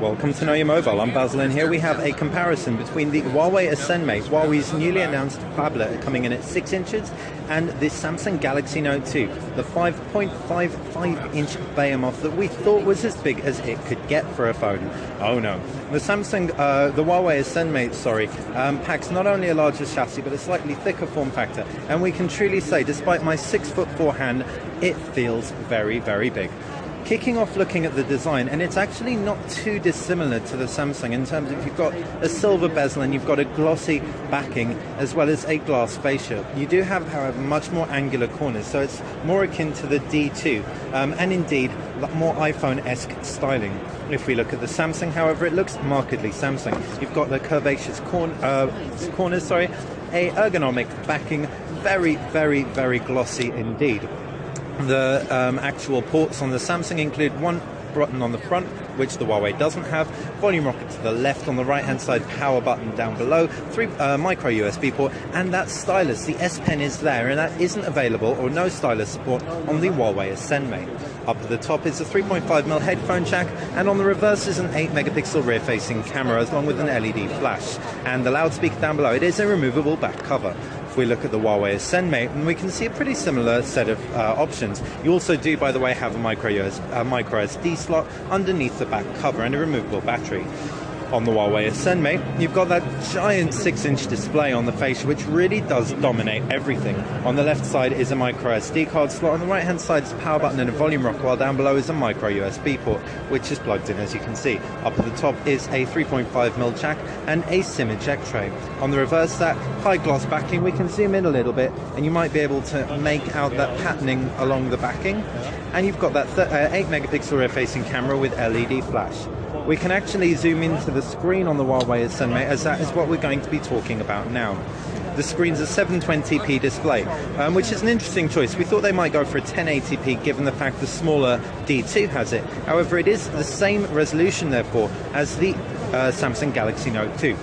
Welcome to Know Your Mobile. I'm Basil, and here we have a comparison between the Huawei Ascend, Huawei's newly announced phablet coming in at 6 inches, and the Samsung Galaxy Note 2, the 5.55-inch behemoth that we thought was as big as it could get for a phone. Oh no. The Huawei Ascend, packs not only a larger chassis but a slightly thicker form factor, and we can truly say, despite my 6'4" hand, it feels very, very big. Kicking off looking at the design, and it's actually not too dissimilar to the Samsung in terms of you've got a silver bezel and you've got a glossy backing as well as a glass fascia. You do have, however, much more angular corners, so it's more akin to the D2 and indeed more iPhone-esque styling. If we look at the Samsung, however, it looks markedly Samsung. You've got the curvaceous corners, a ergonomic backing, very, very, very glossy indeed. The actual ports on the Samsung include one button on the front, which the Huawei doesn't have, volume rocket to the left, on the right hand side power button down below, 3 micro USB port, and that stylus, the S Pen, is there, and that isn't available, or no stylus support, on the Huawei Ascend Mate. Up at the top is a 3.5mm headphone jack, and on the reverse is an 8-megapixel rear-facing camera along with an LED flash, and the loudspeaker down below. It is a removable back cover. If we look at the Huawei Ascend Mate, and we can see a pretty similar set of options. You also do, by the way, have a micro SD slot underneath the back cover and a removable battery. On the Huawei Ascend Mate, you've got that giant 6-inch display on the fascia, which really does dominate everything. On the left side is a micro SD card slot, on the right hand side is a power button and a volume rocker, while down below is a micro USB port, which is plugged in, as you can see. Up at the top is a 3.5mm jack and a SIM eject tray. On the reverse, that high gloss backing, we can zoom in a little bit and you might be able to make out that patterning along the backing. And you've got that 8-megapixel rear-facing camera with LED flash. We can actually zoom into the screen on the Huawei Ascend Mate, as that is what we're going to be talking about now. The screen's a 720p display, which is an interesting choice. We thought they might go for a 1080p given the fact the smaller D2 has it. However, it is the same resolution, therefore, as the Samsung Galaxy Note 2.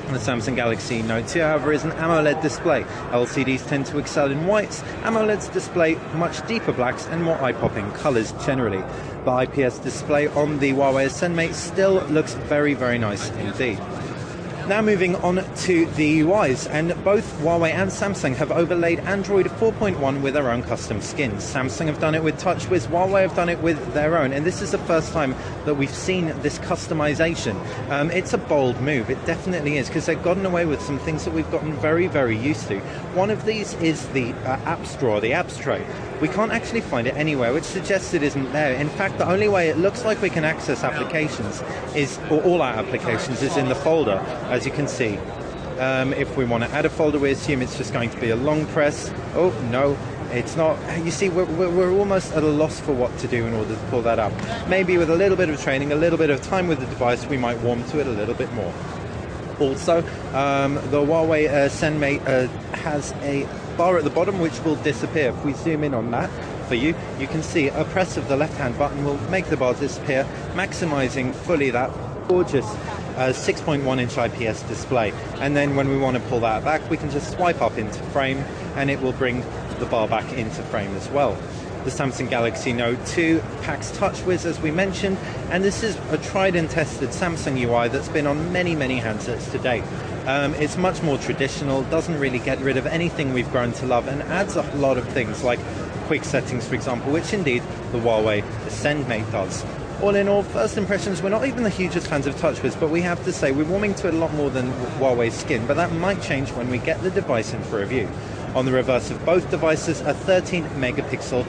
The Samsung Galaxy Note 2, however, is an AMOLED display. LCDs tend to excel in whites. AMOLEDs display much deeper blacks and more eye-popping colors generally. The IPS display on the Huawei Ascend Mate still looks very, very nice indeed. Now moving on to the UIs, and both Huawei and Samsung have overlaid Android 4.1 with their own custom skins. Samsung have done it with TouchWiz, Huawei have done it with their own, and this is the first time that we've seen this customization. It's a bold move, it definitely is, because they've gotten away with some things that we've gotten very, very used to. One of these is the apps drawer, the apps tray. We can't actually find it anywhere, which suggests it isn't there. In fact, the only way it looks like we can access applications or all our applications, is in the folder, as you can see. If we want to add a folder, we assume it's just going to be a long press. Oh, no, it's not. You see, we're almost at a loss for what to do in order to pull that up. Maybe with a little bit of training, a little bit of time with the device, we might warm to it a little bit more. Also, the Huawei Ascend Mate has a bar at the bottom which will disappear. If we zoom in on that for you, you can see a press of the left-hand button will make the bar disappear, maximizing fully that gorgeous 6.1-inch IPS display. And then when we want to pull that back, we can just swipe up into frame and it will bring the bar back into frame as well. The Samsung Galaxy Note 2 packs TouchWiz, as we mentioned, and this is a tried and tested Samsung UI that's been on many, many handsets to date. It's much more traditional, doesn't really get rid of anything we've grown to love, and adds up a lot of things like quick settings, for example, which indeed the Huawei Ascend Mate does. All in all, first impressions, we're not even the hugest fans of TouchWiz, but we have to say we're warming to it a lot more than Huawei's skin, but that might change when we get the device in for review. On the reverse of both devices are 8-megapixel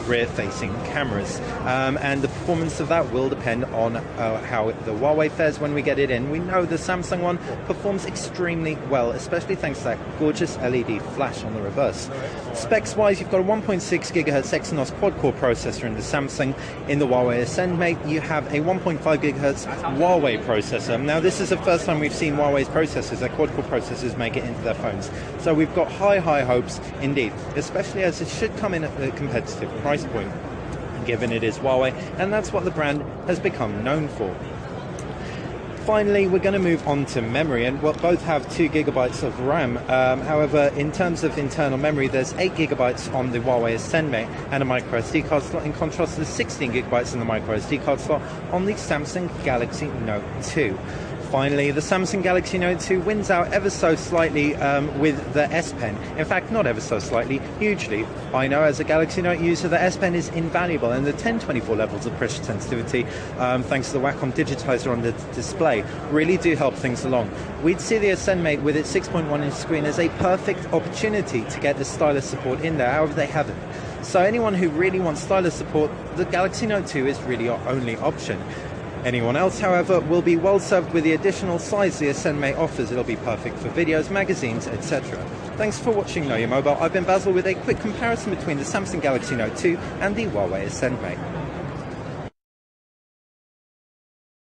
rear-facing cameras, and the performance of that will depend on how the Huawei fares when we get it in. We know the Samsung one performs extremely well, especially thanks to that gorgeous LED flash on the reverse. Specs-wise, you've got a 1.6 GHz Exynos quad-core processor in the Samsung. In the Huawei Ascend Mate, you have a 1.5 GHz Huawei processor. Now, this is the first time we've seen Huawei's processors, their quad-core processors, make it into their phones. So we've got high hopes indeed, especially as it should come in at a competitive price point, given it is Huawei, and that's what the brand has become known for. finally, we're going to move on to memory, and both have 2 gigabytes of RAM. However, in terms of internal memory, there's 8 gigabytes on the Huawei Ascend and a micro SD card slot, in contrast to the 16 gigabytes in the micro SD card slot on the Samsung Galaxy Note 2. Finally, the Samsung Galaxy Note 2 wins out ever so slightly with the S Pen. In fact, not ever so slightly, hugely. I know as a Galaxy Note user, the S Pen is invaluable, and the 1024 levels of pressure sensitivity, thanks to the Wacom digitizer on the display, really do help things along. We'd see the Ascend Mate with its 6.1-inch screen as a perfect opportunity to get the stylus support in there, however they haven't. So anyone who really wants stylus support, the Galaxy Note 2 is really your only option. Anyone else, however, will be well served with the additional size the Ascend Mate offers. It'll be perfect for videos, magazines, etc. Thanks for watching Know Your Mobile. I've been Basil with a quick comparison between the Samsung Galaxy Note 2 and the Huawei Ascend Mate.